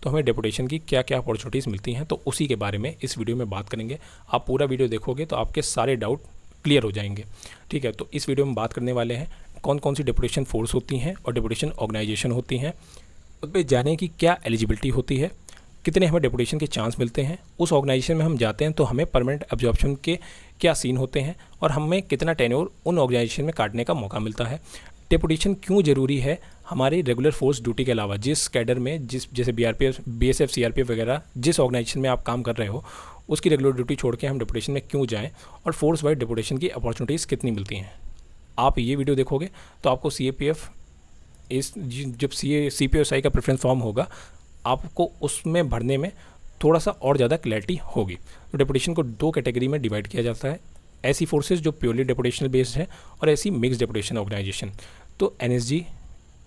तो हमें डेपुटेशन की क्या क्या अपॉर्चुनिटीज़ मिलती हैं, तो उसी के बारे में इस वीडियो में बात करेंगे। आप पूरा वीडियो देखोगे तो आपके सारे डाउट क्लियर हो जाएंगे। ठीक है, तो इस वीडियो में बात करने वाले हैं कौन कौन सी डेपुटेशन फोर्स होती हैं और डेपुटेशन ऑर्गेनाइजेशन होती हैं, उस पर जाने की क्या एलिजिबिलिटी होती है, कितने हमें डेपुटेशन के चांस मिलते हैं, उस ऑर्गेनाइजेशन में हम जाते हैं तो हमें परमानेंट एब्जॉर्प्शन के क्या सीन होते हैं और हमें कितना टेन्योर उन ऑर्गेनाइजेशन में काटने का मौका मिलता है। डेपुटेशन क्यों ज़रूरी है हमारी रेगुलर फोर्स ड्यूटी के अलावा, जिस कैडर में जैसे बीआरपीएफ, बीएसएफ, सीआरपीएफ वगैरह जिस ऑर्गेनाइजेशन में आप काम कर रहे हो उसकी रेगुलर ड्यूटी छोड़ के हम डेपुटेशन में क्यों जाएँ और फोर्स वाइड डेपुटेशन की अपॉर्चुनिटीज़ कितनी मिलती हैं। आप ये वीडियो देखोगे तो आपको सीएपीएफ जब सीपीएसआई का प्रेफरेंस फॉर्म होगा आपको उसमें भरने में थोड़ा सा और ज़्यादा क्लैरिटी होगी। तो डेपुटेशन को दो कैटेगरी में डिवाइड किया जाता है, ऐसी फोर्सेस जो प्योरली डेपुटेशनल बेस्ड है और ऐसी मिक्स डेपुटेशन ऑर्गेनाइजेशन। तो एनएसजी,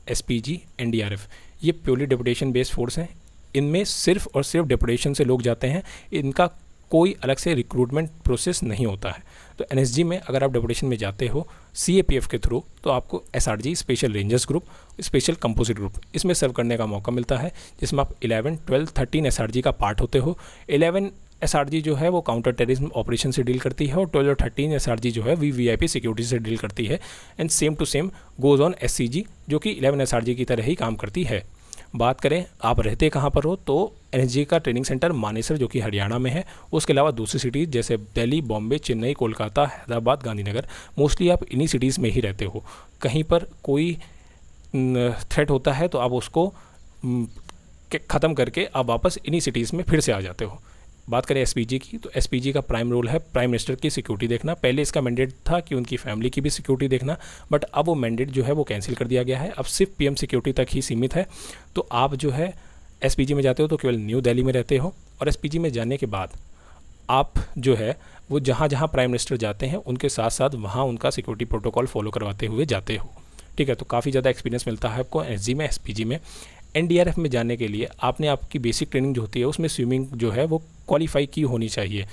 एसपीजी, एनडीआरएफ ये प्योरली डेपुटेशन बेस्ड फोर्स हैं। इनमें सिर्फ और सिर्फ डेपुटेशन से लोग जाते हैं, इनका कोई अलग से रिक्रूटमेंट प्रोसेस नहीं होता है। तो एनएसजी में अगर आप डेपुटेशन में जाते हो सीएपीएफ के थ्रू तो आपको SRG, special rangers group, special composite group, इसमें सर्व करने का मौका मिलता है, जिसमें आप 11, 12, 13 एसआरजी का पार्ट होते हो। 11 एसआरजी जो है वो काउंटर टेररिज्म ऑपरेशन से डील करती है और 12 और 13 एसआरजी जो है वीवीआईपी सिक्योरिटी से डील करती है। And same to same goes on SCG जो कि 11 एसआरजी की तरह ही काम करती है। बात करें आप रहते कहाँ पर हो, तो एनएसजी का ट्रेनिंग सेंटर मानेसर जो कि हरियाणा में है। उसके अलावा दूसरी सिटीज़ जैसे दिल्ली, बॉम्बे, चेन्नई, कोलकाता, हैदराबाद, गांधीनगर, मोस्टली आप इन्हीं सिटीज़ में ही रहते हो। कहीं पर कोई थ्रेट होता है तो आप उसको ख़त्म करके आप वापस इन्हीं सिटीज़ में फिर से आ जाते हो। बात करें एसपीजी की, तो एसपीजी का प्राइम रोल है प्राइम मिनिस्टर की सिक्योरिटी देखना। पहले इसका मैंडेट था कि उनकी फैमिली की भी सिक्योरिटी देखना, बट अब वो मैंडेट जो है वो कैंसिल कर दिया गया है, अब सिर्फ पीएम सिक्योरिटी तक ही सीमित है। तो आप जो है एसपीजी में जाते हो तो केवल न्यू दिल्ली में रहते हो, और एसपीजी में जाने के बाद आप जो है वो जहाँ जहाँ प्राइम मिनिस्टर जाते हैं उनके साथ साथ वहाँ उनका सिक्योरिटी प्रोटोकॉल फॉलो करवाते हुए जाते हो। ठीक है, तो काफ़ी ज़्यादा एक्सपीरियंस मिलता है आपको एसजी में, एसपीजी में। एनडीआरएफ में जाने के लिए आपने आपकी बेसिक ट्रेनिंग जो होती है उसमें स्विमिंग जो है वो क्वालिफाई की होनी चाहिए।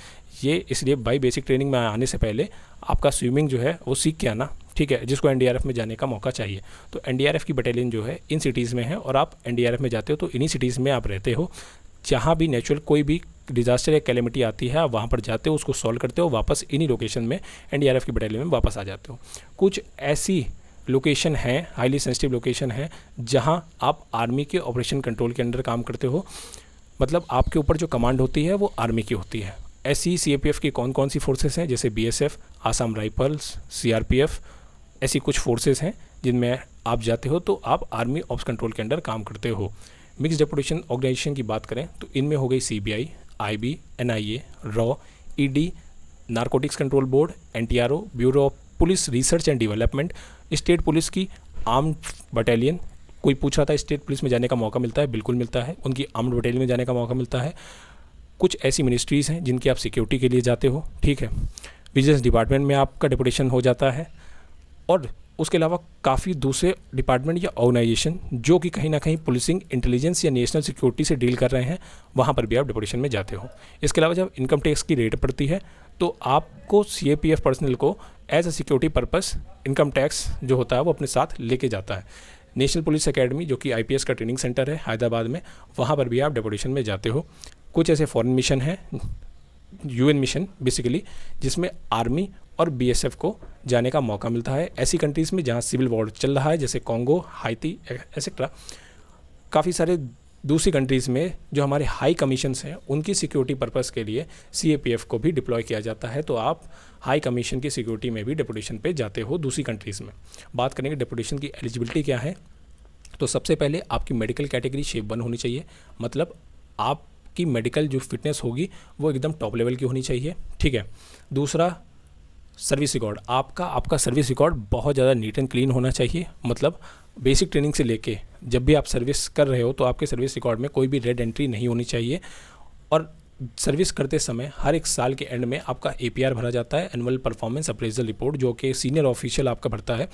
ये इसलिए बाई बेसिक ट्रेनिंग में आने से पहले आपका स्विमिंग जो है वो सीख के आना, ठीक है, जिसको एनडीआरएफ में जाने का मौका चाहिए। तो एनडीआरएफ की बटालियन जो है इन सिटीज़ में है और आप एनडीआरएफ में जाते हो तो इन्हीं सिटीज़ में आप रहते हो। जहाँ भी नेचुरल कोई भी डिजास्टर या कैलेमिटी आती है आप वहाँ पर जाते हो, उसको सॉल्व करते हो, वापस इन्हीं लोकेशन में एनडीआरएफ की बटालियन में वापस आ जाते हो। कुछ ऐसी लोकेशन है, हाईली सेंसिटिव लोकेशन है, जहां आप आर्मी के ऑपरेशन कंट्रोल के अंडर काम करते हो, मतलब आपके ऊपर जो कमांड होती है वो आर्मी की होती है। ऐसी सीएपीएफ की कौन कौन सी फोर्सेस हैं, जैसे बीएसएफ, आसाम राइफल्स, सीआरपीएफ, ऐसी कुछ फोर्सेस हैं जिनमें आप जाते हो तो आप आर्मी ऑप्स कंट्रोल के अंडर काम करते हो। मिक्स डेपुटेशन ऑर्गेनाइजेशन की बात करें तो इनमें हो गई CBI, IB, NIA, raw, ED, narcotics control board, NTRO, bureau of police research and development, state police की आर्म्ड बटालियन। कोई पूछ रहा था स्टेट पुलिस में जाने का मौका मिलता है, बिल्कुल मिलता है, उनकी आर्म्ड बटालियन में जाने का मौका मिलता है। कुछ ऐसी मिनिस्ट्रीज़ हैं जिनकी आप सिक्योरिटी के लिए जाते हो, ठीक है, विजिलेंस डिपार्टमेंट में आपका डेपुटेशन हो जाता है, और उसके अलावा काफ़ी दूसरे डिपार्टमेंट या ऑर्गेनाइजेशन जो कि कहीं ना कहीं पुलिसिंग, इंटेलिजेंस या नेशनल सिक्योरिटी से डील कर रहे हैं, वहाँ पर भी आप डेपुटेशन में जाते हो। इसके अलावा जब इनकम टैक्स की रेट पड़ती है तो आपको सीएपीएफ पर्सनल को as a security purpose income tax जो होता है वो अपने साथ लेके जाता है। नेशनल पुलिस एकेडमी जो कि आईपीएस का ट्रेनिंग सेंटर है हैदराबाद में, वहाँ पर भी आप डेपुटेशन में जाते हो। कुछ ऐसे फॉरेन मिशन हैं, यूएन मिशन बेसिकली, जिसमें आर्मी और बीएसएफ को जाने का मौका मिलता है। ऐसी कंट्रीज़ में जहाँ सिविल वॉर चल रहा है जैसे कॉन्गो, हाइती एक्सेट्रा। काफ़ी सारे दूसरी कंट्रीज़ में जो हमारे हाई कमीशंस हैं उनकी सिक्योरिटी पर्पस के लिए सीएपीएफ को भी डिप्लॉय किया जाता है, तो आप हाई कमीशन की सिक्योरिटी में भी डेपुटेशन पे जाते हो दूसरी कंट्रीज़ में। बात करेंगे डेपुटेशन की एलिजिबिलिटी क्या है, तो सबसे पहले आपकी मेडिकल कैटेगरी शेप 1 होनी चाहिए, मतलब आपकी मेडिकल जो फिटनेस होगी वो एकदम टॉप लेवल की होनी चाहिए, ठीक है। दूसरा सर्विस रिकॉर्ड, आपका सर्विस रिकॉर्ड बहुत ज़्यादा नीट एंड क्लीन होना चाहिए, मतलब बेसिक ट्रेनिंग से लेके जब भी आप सर्विस कर रहे हो तो आपके सर्विस रिकॉर्ड में कोई भी रेड एंट्री नहीं होनी चाहिए। और सर्विस करते समय हर एक साल के एंड में आपका एपीआर भरा जाता है, एनुअल परफॉर्मेंस अप्रेजल रिपोर्ट, जो कि सीनियर ऑफिशियल आपका भरता है।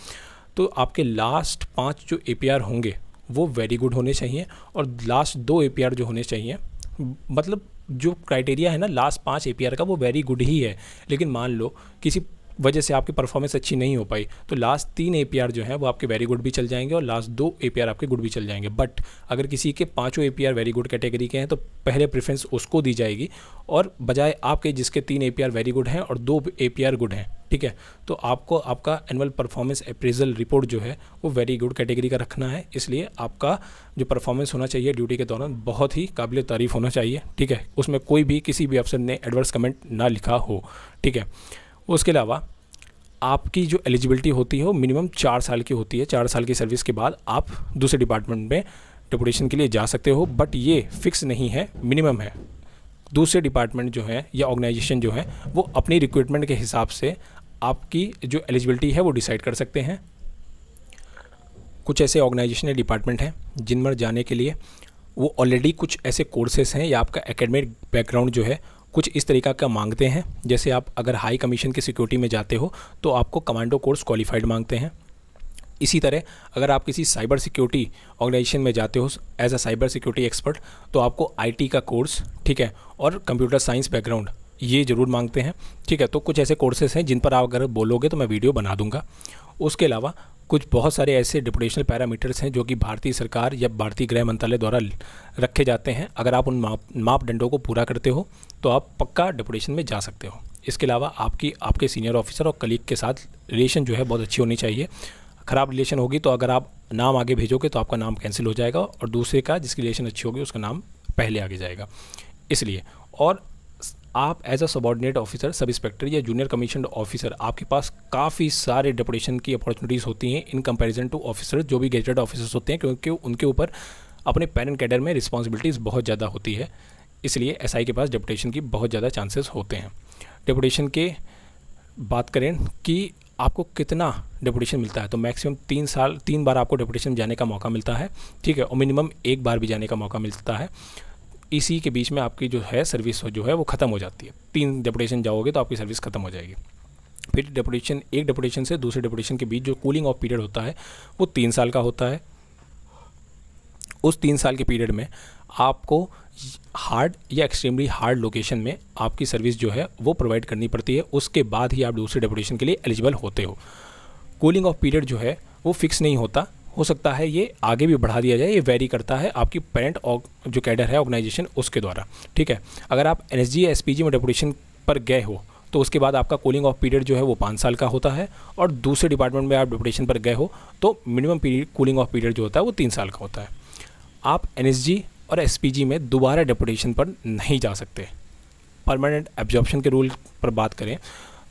तो आपके लास्ट 5 जो एपीआर होंगे वो वेरी गुड होने चाहिए, और लास्ट 2 एपीआर जो होने चाहिए, मतलब जो क्राइटेरिया है ना लास्ट 5 एपीआर का वो वेरी गुड ही है। लेकिन मान लो किसी वजह से आपकी परफॉर्मेंस अच्छी नहीं हो पाई, तो लास्ट 3 APR जो हैं वो आपके वेरी गुड भी चल जाएंगे और लास्ट 2 APR आपके गुड भी चल जाएंगे। बट अगर किसी के 5 APR वेरी गुड कैटेगरी के हैं तो पहले प्रेफरेंस उसको दी जाएगी और बजाय आपके जिसके 3 APR वेरी गुड हैं और 2 APR गुड हैं, ठीक है। तो आपको आपका एनुअल परफॉर्मेंस अप्रेजल रिपोर्ट जो है वो वेरी गुड कैटेगरी का रखना है, इसलिए आपका जो परफॉर्मेंस होना चाहिए ड्यूटी के दौरान बहुत ही काबिल तारीफ़ होना चाहिए, ठीक है। उसमें कोई भी किसी भी अफसर ने एडवर्स कमेंट ना लिखा हो, ठीक है। उसके अलावा आपकी जो एलिजिबिलिटी होती है वो मिनिमम 4 साल की होती है। 4 साल की सर्विस के बाद आप दूसरे डिपार्टमेंट में डेपुटेशन के लिए जा सकते हो, बट ये फिक्स नहीं है, मिनिमम है। दूसरे डिपार्टमेंट जो है या ऑर्गेनाइजेशन जो है वो अपनी रिक्रूटमेंट के हिसाब से आपकी जो एलिजिबिलिटी है वो डिसाइड कर सकते हैं। कुछ ऐसे ऑर्गेनाइजेशन या डिपार्टमेंट हैं जिनमें जाने के लिए वो ऑलरेडी कुछ ऐसे कोर्सेस हैं या आपका एकेडमिक बैकग्राउंड जो है कुछ इस तरीका का मांगते हैं। जैसे आप अगर हाई कमीशन की सिक्योरिटी में जाते हो तो आपको कमांडो कोर्स क्वालिफाइड मांगते हैं। इसी तरह अगर आप किसी साइबर सिक्योरिटी ऑर्गेनाइजेशन में जाते हो as a cyber security expert तो आपको IT का कोर्स, ठीक है, और कंप्यूटर साइंस बैकग्राउंड ये ज़रूर मांगते हैं, ठीक है। तो कुछ ऐसे कोर्सेस हैं जिन पर आप अगर बोलोगे तो मैं वीडियो बना दूंगा। उसके अलावा कुछ बहुत सारे ऐसे डेपुटेशनल पैरामीटर्स हैं जो कि भारतीय सरकार या भारतीय गृह मंत्रालय द्वारा रखे जाते हैं। अगर आप उन मापदंडों को पूरा करते हो तो आप पक्का डेपुटेशन में जा सकते हो। इसके अलावा आपके सीनियर ऑफिसर और कलीग के साथ रिलेशन जो है बहुत अच्छी होनी चाहिए। ख़राब रिलेशन होगी तो अगर आप नाम आगे भेजोगे तो आपका नाम कैंसिल हो जाएगा और दूसरे का जिसकी रिलेशन अच्छी होगी उसका नाम पहले आगे जाएगा, इसलिए। और आप as a subordinate officer, sub inspector या जूनियर कमीशन ऑफिसर, आपके पास काफ़ी सारे डेपुटेशन की अपॉर्चुनिटीज़ होती हैं इन कंपैरिजन टू ऑफिसर जो भी गेजेटेड ऑफिसर्स होते हैं, क्योंकि उनके ऊपर अपने पेरेंट कैडर में रिस्पॉन्सिबिलिटीज़ बहुत ज़्यादा होती है, इसलिए SI के पास डेपुटेशन की बहुत ज़्यादा चांसेस होते हैं। डेपुटेशन के बात करें कि आपको कितना डेपुटेशन मिलता है तो मैक्सिमम 3 बार आपको डेपुटेशन जाने का मौका मिलता है, ठीक है, और मिनिमम 1 बार भी जाने का मौका मिलता है। इसी के बीच में आपकी जो है सर्विस जो है वो ख़त्म हो जाती है। 3 डेपुटेशन जाओगे तो आपकी सर्विस ख़त्म हो जाएगी। फिर एक डेपुटेशन से दूसरे डेपुटेशन के बीच जो कूलिंग ऑफ पीरियड होता है वो 3 साल का होता है। उस 3 साल के पीरियड में आपको हार्ड या एक्सट्रीमली हार्ड लोकेशन में आपकी सर्विस जो है वो प्रोवाइड करनी पड़ती है, उसके बाद ही आप दूसरे डेपुटेशन के लिए एलिजिबल होते हो। कूलिंग ऑफ पीरियड जो है वो फिक्स नहीं होता, हो सकता है ये आगे भी बढ़ा दिया जाए, ये वेरी करता है आपकी पेरेंट जो कैडर है ऑर्गेनाइजेशन उसके द्वारा, ठीक है। अगर आप NSG या SPG में डेपुटेशन पर गए हो तो उसके बाद आपका कूलिंग ऑफ पीरियड जो है वो 5 साल का होता है, और दूसरे डिपार्टमेंट में आप डेपुटेशन पर गए हो तो minimum period cooling of period जो होता है वो 3 साल का होता है। आप NSG और SPG में दोबारा डेपुटेशन पर नहीं जा सकते। परमानेंट एब्जॉर्प्शन के रूल पर बात करें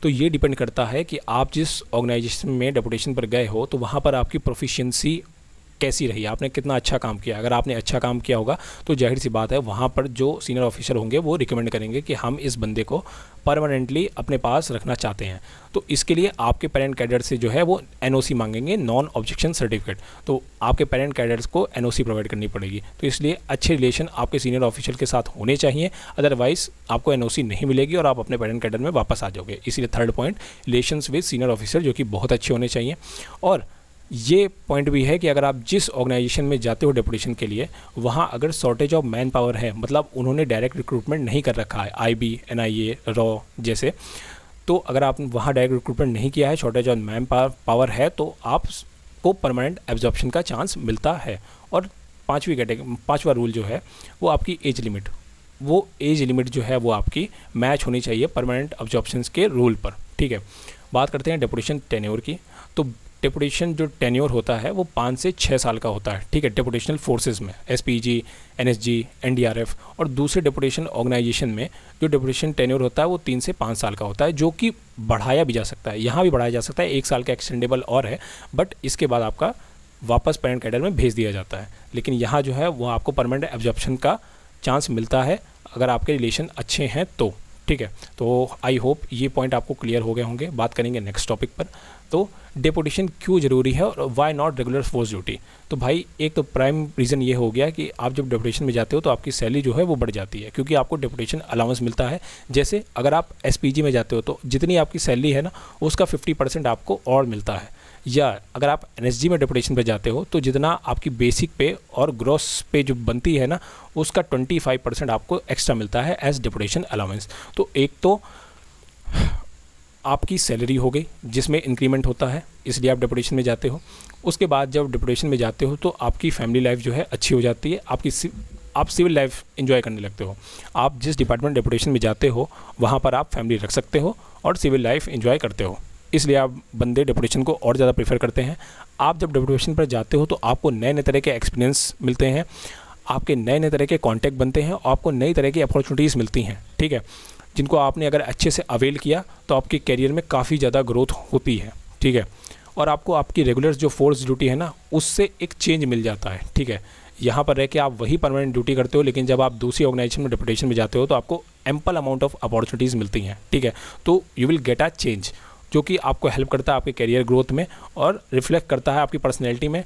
तो ये डिपेंड करता है कि आप जिस ऑर्गेनाइजेशन में डेपुटेशन पर गए हो तो वहाँ पर आपकी प्रोफिशिएंसी कैसी रही, आपने कितना अच्छा काम किया। अगर आपने अच्छा काम किया होगा तो जाहिर सी बात है वहाँ पर जो सीनियर ऑफिसर होंगे वो रिकमेंड करेंगे कि हम इस बंदे को परमानेंटली अपने पास रखना चाहते हैं। तो इसके लिए आपके पेरेंट कैडर से जो है वो NOC मांगेंगे, नॉन ऑब्जेक्शन सर्टिफिकेट। तो आपके पेरेंट कैडर्स को NOC प्रोवाइड करनी पड़ेगी। तो इसलिए अच्छे रिलेशन आपके सीनियर ऑफिसर के साथ होने चाहिए, अदरवाइज़ आपको NOC नहीं मिलेगी और आप अपने पेरेंट कैडर में वापस आ जाओगे। इसीलिए third point, relations with senior officer जो कि बहुत अच्छे होने चाहिए। और ये पॉइंट भी है कि अगर आप जिस ऑर्गेनाइजेशन में जाते हो डेपुटेशन के लिए वहाँ अगर शॉर्टेज ऑफ मैन पावर है, मतलब उन्होंने डायरेक्ट रिक्रूटमेंट नहीं कर रखा है IB, NIA, रॉ जैसे, तो अगर आप वहाँ डायरेक्ट रिक्रूटमेंट नहीं किया है, शॉर्टेज ऑफ मैन पावर है, तो आपको परमानेंट एब्जॉर्प्शन का चांस मिलता है। और पाँचवा रूल जो है वो आपकी एज लिमिट, वो एज लिमिट जो है वो आपकी मैच होनी चाहिए परमानेंट एब्जॉर्प्शन के रूल पर, ठीक है। बात करते हैं डेपुटेशन टेन्योर की। तो डेपुटेशन जो टेन्योर होता है वो 5 से 6 साल का होता है, ठीक है, डेपुटेशनल फोर्सेस में SPG, NSG, NDRF। और दूसरे डेपुटेशन ऑर्गेनाइजेशन में जो डेपुटेशन टेन्योर होता है वो 3 से 5 साल का होता है, जो कि बढ़ाया भी जा सकता है। यहाँ भी बढ़ाया जा सकता है, 1 साल का एक्सटेंडेबल और है, बट इसके बाद आपका वापस पेरेंट कैडर में भेज दिया जाता है। लेकिन यहाँ जो है वो आपको परमानेंट एब्जॉर्प्शन का चांस मिलता है अगर आपके रिलेशन अच्छे हैं तो, ठीक है। तो आई होप ये पॉइंट आपको क्लियर हो गए होंगे। बात करेंगे नेक्स्ट टॉपिक पर। तो डेपुटेशन क्यों ज़रूरी है और why not regular force duty. तो भाई एक तो प्राइम रीज़न ये हो गया कि आप जब डेपुटेशन में जाते हो तो आपकी सैलरी जो है वो बढ़ जाती है, क्योंकि आपको डेपुटेशन अलाउंस मिलता है। जैसे अगर आप SPG में जाते हो तो जितनी आपकी सैलरी है ना उसका 50% आपको और मिलता है, या अगर आप NSG में डेपुटेशन पे जाते हो तो जितना आपकी बेसिक पे और ग्रॉस पे जो बनती है ना उसका 25% आपको एक्स्ट्रा मिलता है एज डेपुटेशन अलाउंस। तो एक तो आपकी सैलरी हो गई जिसमें इंक्रीमेंट होता है, इसलिए आप डेपुटेशन में जाते हो। उसके बाद जब डेपुटेशन में जाते हो तो आपकी फैमिली लाइफ जो है अच्छी हो जाती है, आप सिविल लाइफ एंजॉय करने लगते हो। आप जिस डिपार्टमेंट डेपुटेशन में जाते हो वहाँ पर आप फैमिली रख सकते हो और सिविल लाइफ एंजॉय करते हो, इसलिए आप बंदे डेपुटेशन को और ज़्यादा प्रेफर करते हैं। आप जब डेपुटेशन पर जाते हो तो आपको नए नए तरह के एक्सपीरियंस मिलते हैं, आपके नए नए तरह के कॉन्टैक्ट बनते हैं और आपको नई तरह की अपॉर्चुनिटीज़ मिलती हैं, ठीक है, जिनको आपने अगर अच्छे से अवेल किया तो आपके करियर में काफ़ी ज़्यादा ग्रोथ होती है, ठीक है। और आपको आपकी रेगुलर जो फोर्स ड्यूटी है ना, उससे एक चेंज मिल जाता है, ठीक है। यहाँ पर रह के आप वही परमानेंट ड्यूटी करते हो, लेकिन जब आप दूसरी ऑर्गेनाइजेशन में डेपुटेशन में जाते हो तो आपको एम्पल अमाउंट ऑफ अपॉर्चुनिटीज़ मिलती हैं, ठीक है। तो you will get a change, जो कि आपको हेल्प करता है आपके करियर ग्रोथ में और रिफ्लेक्ट करता है आपकी पर्सनैलिटी में,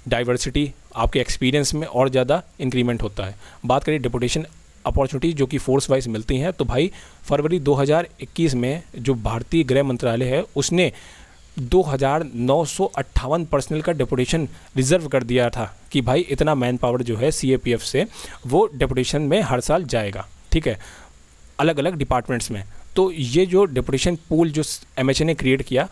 डाइवर्सिटी, आपके एक्सपीरियंस में और ज़्यादा इंक्रीमेंट होता है। बात करें डेपुटेशन अपॉर्चुनिटी जो कि फोर्स वाइज मिलती हैं, तो भाई फरवरी 2021 में जो भारतीय गृह मंत्रालय है उसने 2958 पर्सनल का डेपुटेशन रिजर्व कर दिया था कि भाई इतना मैन पावर जो है CAPF से वो डेपुटेशन में हर साल जाएगा, ठीक है, अलग अलग डिपार्टमेंट्स में। तो ये जो डेपुटेशन पूल जो MHA ने क्रिएट किया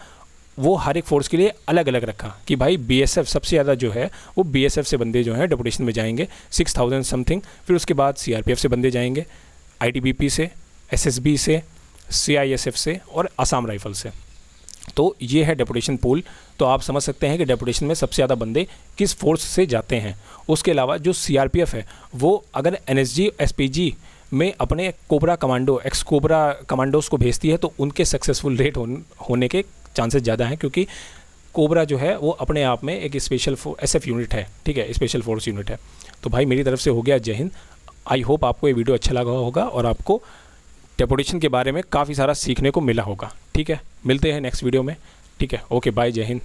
वो हर एक फोर्स के लिए अलग अलग रखा कि भाई BSF सबसे ज़्यादा जो है वो BSF से बंदे जो हैं डेपुटेशन में जाएंगे 6000 समथिंग, फिर उसके बाद CRPF से बंदे जाएंगे, ITBP से, SSB से, CISF से और असम राइफल से। तो ये है डेपुटेशन पूल। तो आप समझ सकते हैं कि डेपुटेशन में सबसे ज़्यादा बंदे किस फोर्स से जाते हैं। उसके अलावा जो CRPF है वो अगर NSG SPG में अपने cobra commando x cobra commandos को भेजती है तो उनके सक्सेसफुल रेट होने के चांसेस ज़्यादा हैं, क्योंकि कोबरा जो है वो अपने आप में एक स्पेशल SF यूनिट है, ठीक है, स्पेशल फोर्स यूनिट है। तो भाई मेरी तरफ से हो गया, जय हिंद। आई होप आपको ये वीडियो अच्छा लगा होगा और आपको डेपुटेशन के बारे में काफ़ी सारा सीखने को मिला होगा, ठीक है। मिलते हैं नेक्स्ट वीडियो में, ठीक है, ओके बाय, जय हिंद।